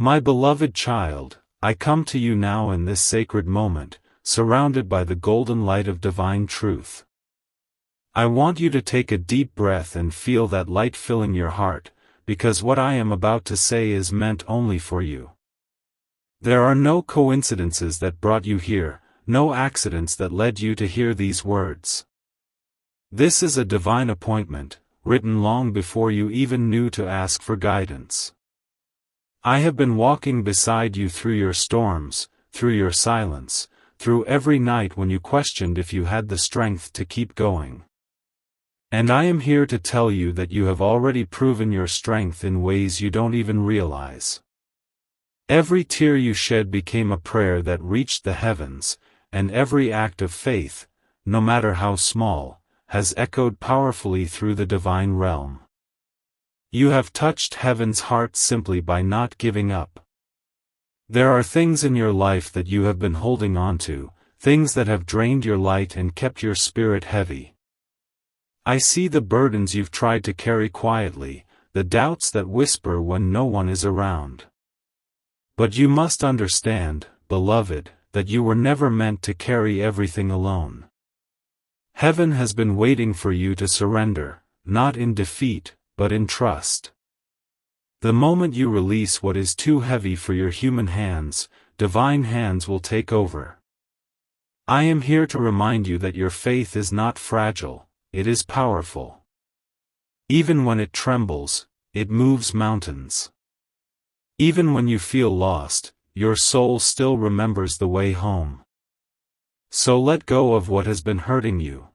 My beloved child, I come to you now in this sacred moment, surrounded by the golden light of divine truth. I want you to take a deep breath and feel that light filling your heart, because what I am about to say is meant only for you. There are no coincidences that brought you here, no accidents that led you to hear these words. This is a divine appointment, written long before you even knew to ask for guidance. I have been walking beside you through your storms, through your silence, through every night when you questioned if you had the strength to keep going. And I am here to tell you that you have already proven your strength in ways you don't even realize. Every tear you shed became a prayer that reached the heavens, and every act of faith, no matter how small, has echoed powerfully through the divine realm. You have touched heaven's heart simply by not giving up. There are things in your life that you have been holding on to, things that have drained your light and kept your spirit heavy. I see the burdens you've tried to carry quietly, the doubts that whisper when no one is around. But you must understand, beloved, that you were never meant to carry everything alone. Heaven has been waiting for you to surrender, not in defeat, but in trust. The moment you release what is too heavy for your human hands, divine hands will take over. I am here to remind you that your faith is not fragile. It is powerful. Even when it trembles, it moves mountains. Even when you feel lost, your soul still remembers the way home. So let go of what has been hurting you.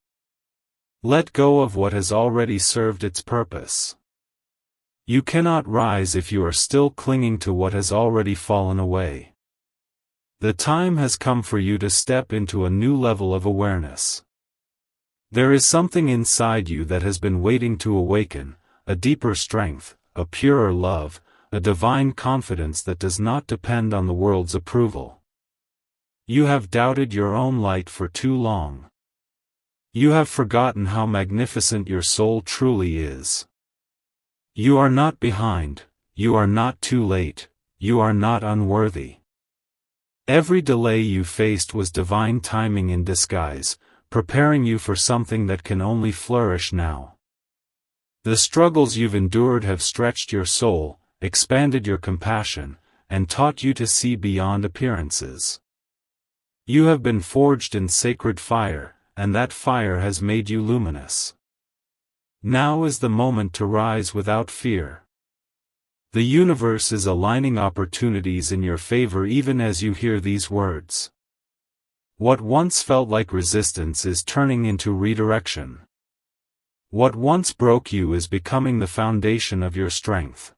Let go of what has already served its purpose. You cannot rise if you are still clinging to what has already fallen away. The time has come for you to step into a new level of awareness. There is something inside you that has been waiting to awaken, a deeper strength, a purer love, a divine confidence that does not depend on the world's approval. You have doubted your own light for too long. You have forgotten how magnificent your soul truly is. You are not behind, you are not too late, you are not unworthy. Every delay you faced was divine timing in disguise, preparing you for something that can only flourish now. The struggles you've endured have stretched your soul, expanded your compassion, and taught you to see beyond appearances. You have been forged in sacred fire, and that fire has made you luminous. Now is the moment to rise without fear. The universe is aligning opportunities in your favor even as you hear these words. What once felt like resistance is turning into redirection. What once broke you is becoming the foundation of your strength.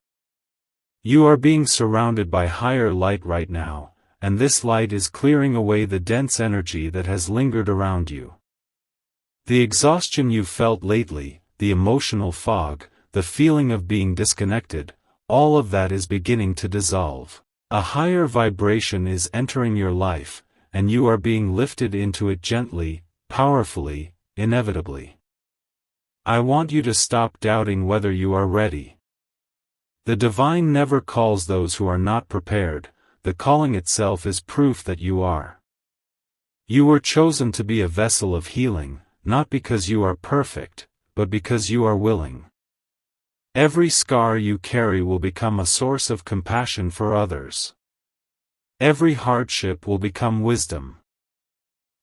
You are being surrounded by higher light right now, and this light is clearing away the dense energy that has lingered around you. The exhaustion you've felt lately, the emotional fog, the feeling of being disconnected, all of that is beginning to dissolve. A higher vibration is entering your life, and you are being lifted into it gently, powerfully, inevitably. I want you to stop doubting whether you are ready. The divine never calls those who are not prepared, the calling itself is proof that you are. You were chosen to be a vessel of healing, not because you are perfect, but because you are willing. Every scar you carry will become a source of compassion for others. Every hardship will become wisdom.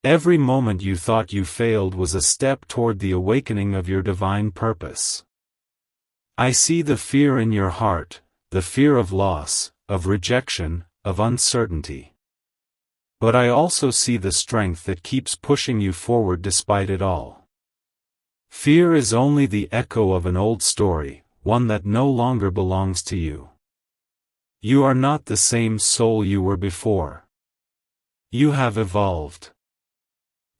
Every moment you thought you failed was a step toward the awakening of your divine purpose. I see the fear in your heart, the fear of loss, of rejection, of uncertainty. But I also see the strength that keeps pushing you forward despite it all. Fear is only the echo of an old story, one that no longer belongs to you. You are not the same soul you were before. You have evolved.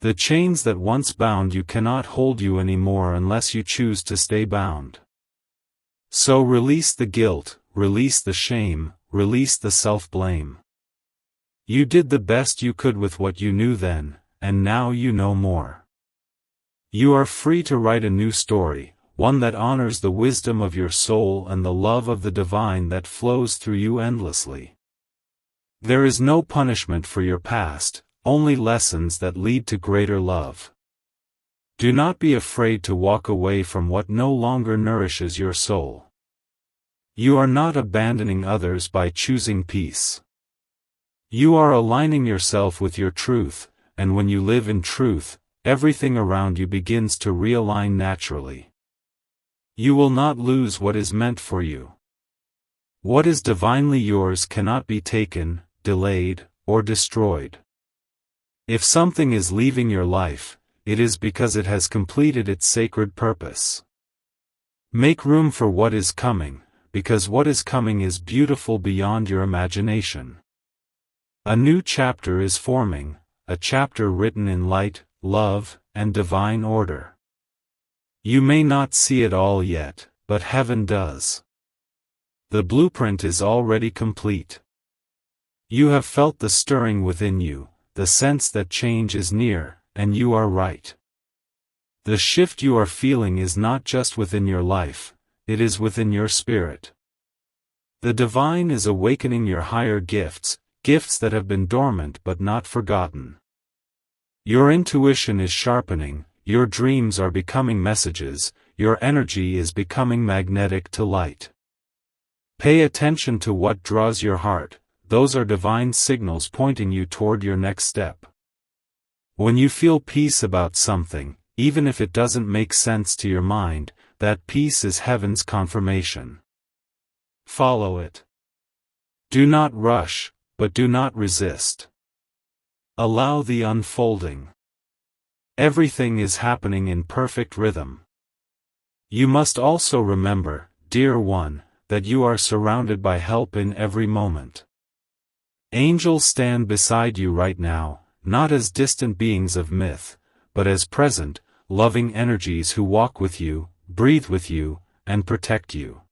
The chains that once bound you cannot hold you anymore unless you choose to stay bound. So release the guilt, release the shame, release the self-blame. You did the best you could with what you knew then, and now you know more. You are free to write a new story, one that honors the wisdom of your soul and the love of the divine that flows through you endlessly. There is no punishment for your past, only lessons that lead to greater love. Do not be afraid to walk away from what no longer nourishes your soul. You are not abandoning others by choosing peace. You are aligning yourself with your truth, and when you live in truth, everything around you begins to realign naturally. You will not lose what is meant for you. What is divinely yours cannot be taken, delayed, or destroyed. If something is leaving your life, it is because it has completed its sacred purpose. Make room for what is coming, because what is coming is beautiful beyond your imagination. A new chapter is forming, a chapter written in light, love, and divine order. You may not see it all yet, but heaven does. The blueprint is already complete. You have felt the stirring within you, the sense that change is near, and you are right. The shift you are feeling is not just within your life, it is within your spirit. The divine is awakening your higher gifts, gifts that have been dormant but not forgotten. Your intuition is sharpening, your dreams are becoming messages, your energy is becoming magnetic to light. Pay attention to what draws your heart, those are divine signals pointing you toward your next step. When you feel peace about something, even if it doesn't make sense to your mind, that peace is heaven's confirmation. Follow it. Do not rush, but do not resist. Allow the unfolding. Everything is happening in perfect rhythm. You must also remember, dear one, that you are surrounded by help in every moment. Angels stand beside you right now, not as distant beings of myth, but as present, loving energies who walk with you, breathe with you, and protect you.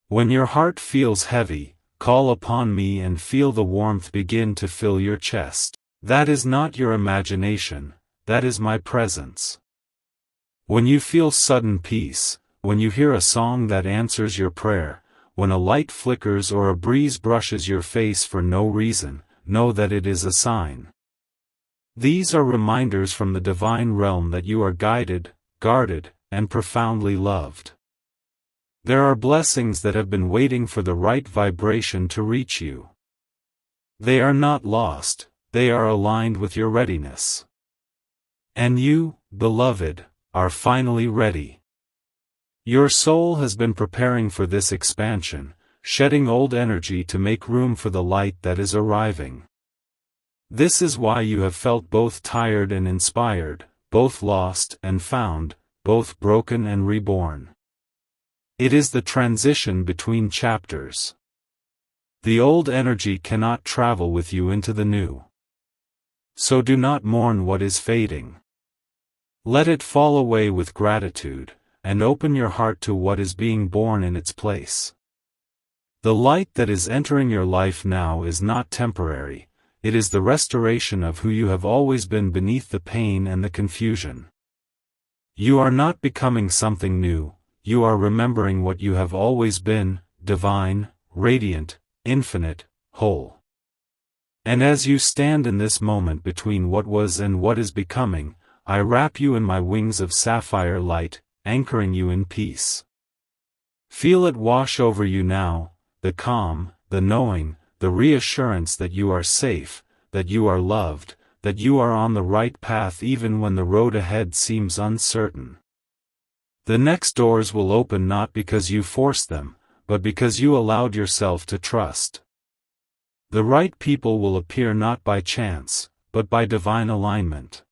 When your heart feels heavy, call upon me and feel the warmth begin to fill your chest. That is not your imagination, that is my presence. When you feel sudden peace, when you hear a song that answers your prayer, when a light flickers or a breeze brushes your face for no reason, know that it is a sign. These are reminders from the divine realm that you are guided, guarded, and profoundly loved. There are blessings that have been waiting for the right vibration to reach you. They are not lost, they are aligned with your readiness. And you, beloved, are finally ready. Your soul has been preparing for this expansion, shedding old energy to make room for the light that is arriving. This is why you have felt both tired and inspired, both lost and found, both broken and reborn. It is the transition between chapters. The old energy cannot travel with you into the new. So do not mourn what is fading. Let it fall away with gratitude, and open your heart to what is being born in its place. The light that is entering your life now is not temporary, it is the restoration of who you have always been beneath the pain and the confusion. You are not becoming something new, you are remembering what you have always been, divine, radiant, infinite, whole. And as you stand in this moment between what was and what is becoming, I wrap you in my wings of sapphire light, anchoring you in peace. Feel it wash over you now, the calm, the knowing, the reassurance that you are safe, that you are loved, that you are on the right path even when the road ahead seems uncertain. The next doors will open not because you forced them, but because you allowed yourself to trust. The right people will appear not by chance, but by divine alignment.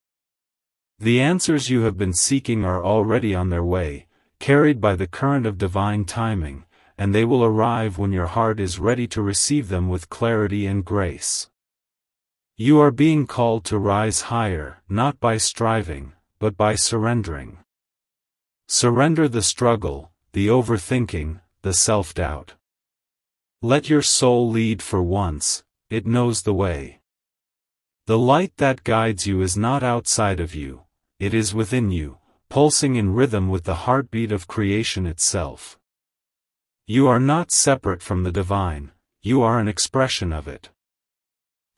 The answers you have been seeking are already on their way, carried by the current of divine timing, and they will arrive when your heart is ready to receive them with clarity and grace. You are being called to rise higher, not by striving, but by surrendering. Surrender the struggle, the overthinking, the self-doubt. Let your soul lead for once, it knows the way. The light that guides you is not outside of you, it is within you, pulsing in rhythm with the heartbeat of creation itself. You are not separate from the divine, you are an expression of it.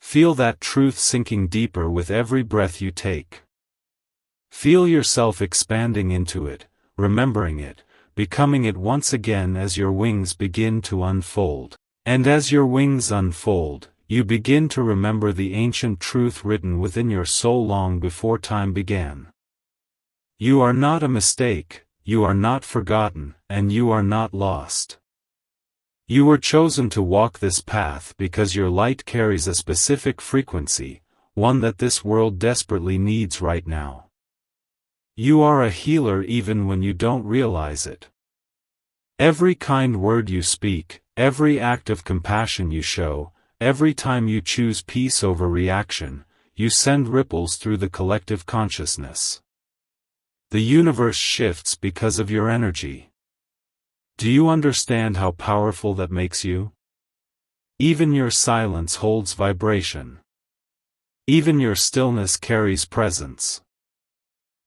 Feel that truth sinking deeper with every breath you take. Feel yourself expanding into it, remembering it, becoming it once again as your wings begin to unfold. And as your wings unfold, you begin to remember the ancient truth written within your soul long before time began. You are not a mistake, you are not forgotten, and you are not lost. You were chosen to walk this path because your light carries a specific frequency, one that this world desperately needs right now. You are a healer even when you don't realize it. Every kind word you speak, every act of compassion you show, every time you choose peace over reaction, you send ripples through the collective consciousness. The universe shifts because of your energy. Do you understand how powerful that makes you? Even your silence holds vibration. Even your stillness carries presence.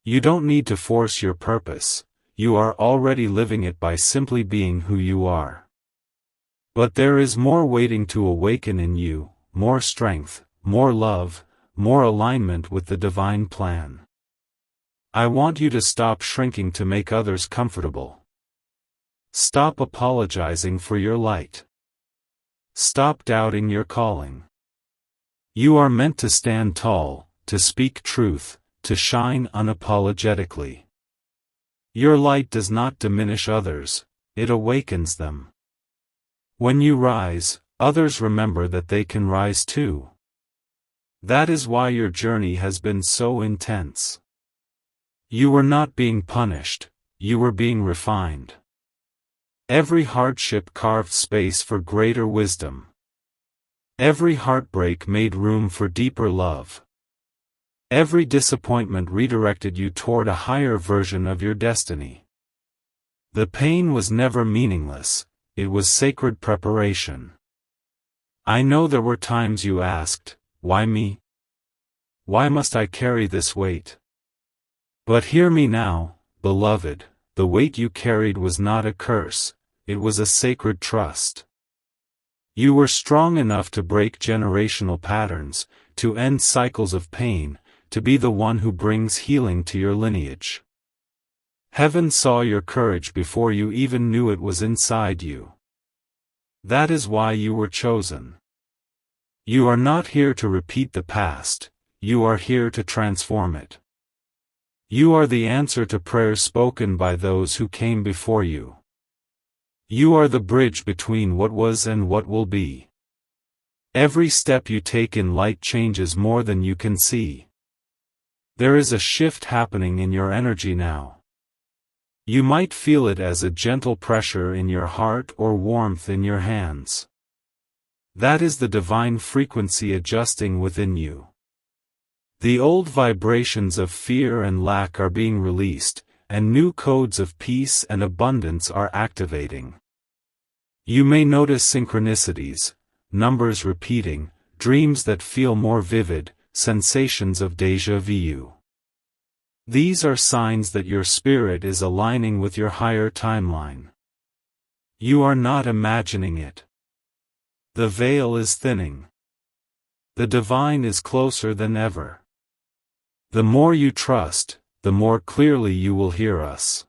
You don't need to force your purpose, you are already living it by simply being who you are. But there is more waiting to awaken in you, more strength, more love, more alignment with the divine plan. I want you to stop shrinking to make others comfortable. Stop apologizing for your light. Stop doubting your calling. You are meant to stand tall, to speak truth, to shine unapologetically. Your light does not diminish others, it awakens them. When you rise, others remember that they can rise too. That is why your journey has been so intense. You were not being punished, you were being refined. Every hardship carved space for greater wisdom. Every heartbreak made room for deeper love. Every disappointment redirected you toward a higher version of your destiny. The pain was never meaningless, it was sacred preparation. I know there were times you asked, why me? Why must I carry this weight? But hear me now, beloved, the weight you carried was not a curse, it was a sacred trust. You were strong enough to break generational patterns, to end cycles of pain, to be the one who brings healing to your lineage. Heaven saw your courage before you even knew it was inside you. That is why you were chosen. You are not here to repeat the past, you are here to transform it. You are the answer to prayers spoken by those who came before you. You are the bridge between what was and what will be. Every step you take in light changes more than you can see. There is a shift happening in your energy now. You might feel it as a gentle pressure in your heart or warmth in your hands. That is the divine frequency adjusting within you. The old vibrations of fear and lack are being released, and new codes of peace and abundance are activating. You may notice synchronicities, numbers repeating, dreams that feel more vivid, sensations of déjà vu. These are signs that your spirit is aligning with your higher timeline. You are not imagining it. The veil is thinning. The divine is closer than ever. The more you trust, the more clearly you will hear us.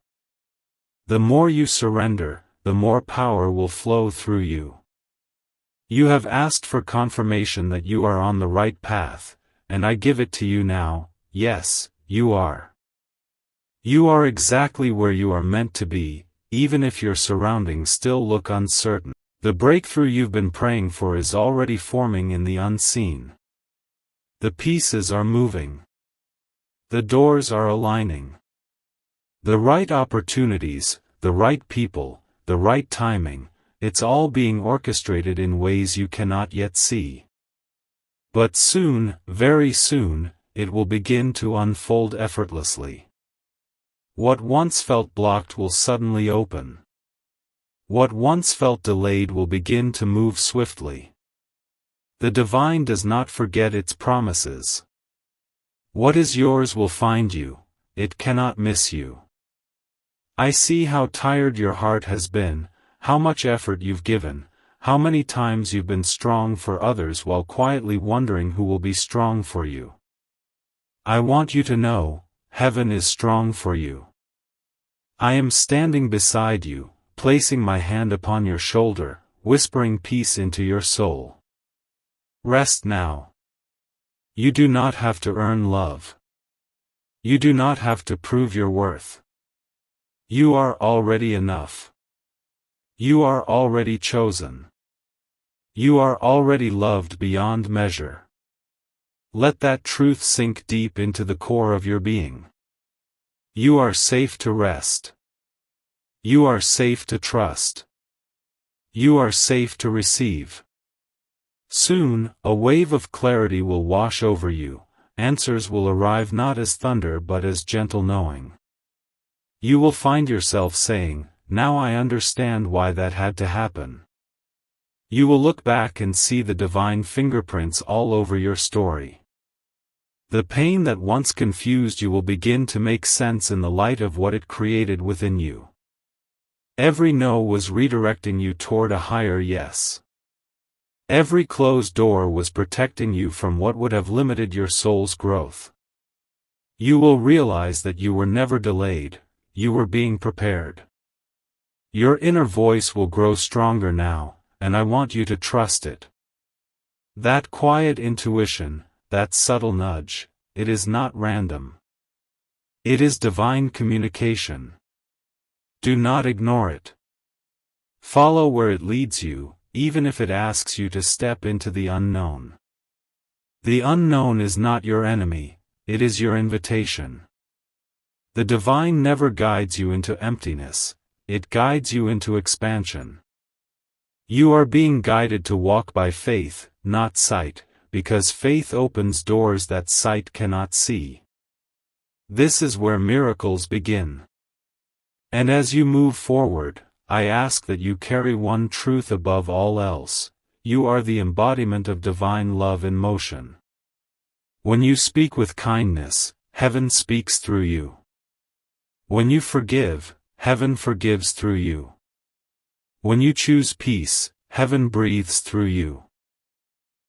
The more you surrender, the more power will flow through you. You have asked for confirmation that you are on the right path, and I give it to you now, yes, you are. You are exactly where you are meant to be, even if your surroundings still look uncertain. The breakthrough you've been praying for is already forming in the unseen. The pieces are moving. The doors are aligning. The right opportunities, the right people, the right timing, it's all being orchestrated in ways you cannot yet see. But soon, very soon, it will begin to unfold effortlessly. What once felt blocked will suddenly open. What once felt delayed will begin to move swiftly. The divine does not forget its promises. What is yours will find you, it cannot miss you. I see how tired your heart has been, how much effort you've given, how many times you've been strong for others while quietly wondering who will be strong for you. I want you to know, heaven is strong for you. I am standing beside you, placing my hand upon your shoulder, whispering peace into your soul. Rest now. You do not have to earn love. You do not have to prove your worth. You are already enough. You are already chosen. You are already loved beyond measure. Let that truth sink deep into the core of your being. You are safe to rest. You are safe to trust. You are safe to receive. Soon, a wave of clarity will wash over you, answers will arrive not as thunder but as gentle knowing. You will find yourself saying, "Now I understand why that had to happen." You will look back and see the divine fingerprints all over your story. The pain that once confused you will begin to make sense in the light of what it created within you. Every no was redirecting you toward a higher yes. Every closed door was protecting you from what would have limited your soul's growth. You will realize that you were never delayed, you were being prepared. Your inner voice will grow stronger now, and I want you to trust it. That quiet intuition, that subtle nudge, it is not random. It is divine communication. Do not ignore it. Follow where it leads you, even if it asks you to step into the unknown. The unknown is not your enemy, it is your invitation. The divine never guides you into emptiness, it guides you into expansion. You are being guided to walk by faith, not sight, because faith opens doors that sight cannot see. This is where miracles begin. And as you move forward, I ask that you carry one truth above all else: you are the embodiment of divine love in motion. When you speak with kindness, heaven speaks through you. When you forgive, heaven forgives through you. When you choose peace, heaven breathes through you.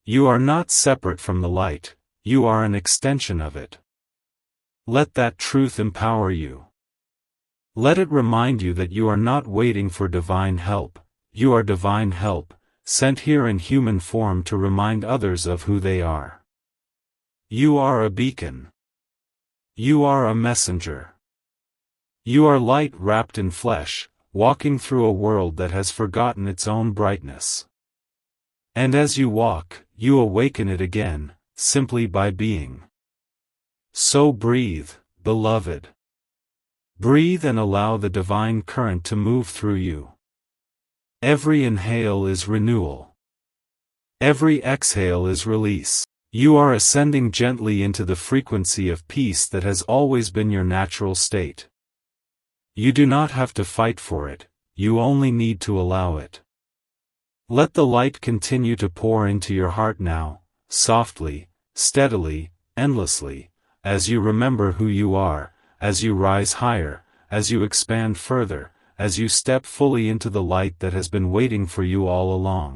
You are not separate from the light, you are an extension of it. Let that truth empower you. Let it remind you that you are not waiting for divine help, you are divine help, sent here in human form to remind others of who they are. You are a beacon. You are a messenger. You are light wrapped in flesh, walking through a world that has forgotten its own brightness. And as you walk, you awaken it again, simply by being. So breathe, beloved. Breathe and allow the divine current to move through you. Every inhale is renewal. Every exhale is release. You are ascending gently into the frequency of peace that has always been your natural state. You do not have to fight for it, you only need to allow it. Let the light continue to pour into your heart now, softly, steadily, endlessly, as you remember who you are, as you rise higher, as you expand further, as you step fully into the light that has been waiting for you all along.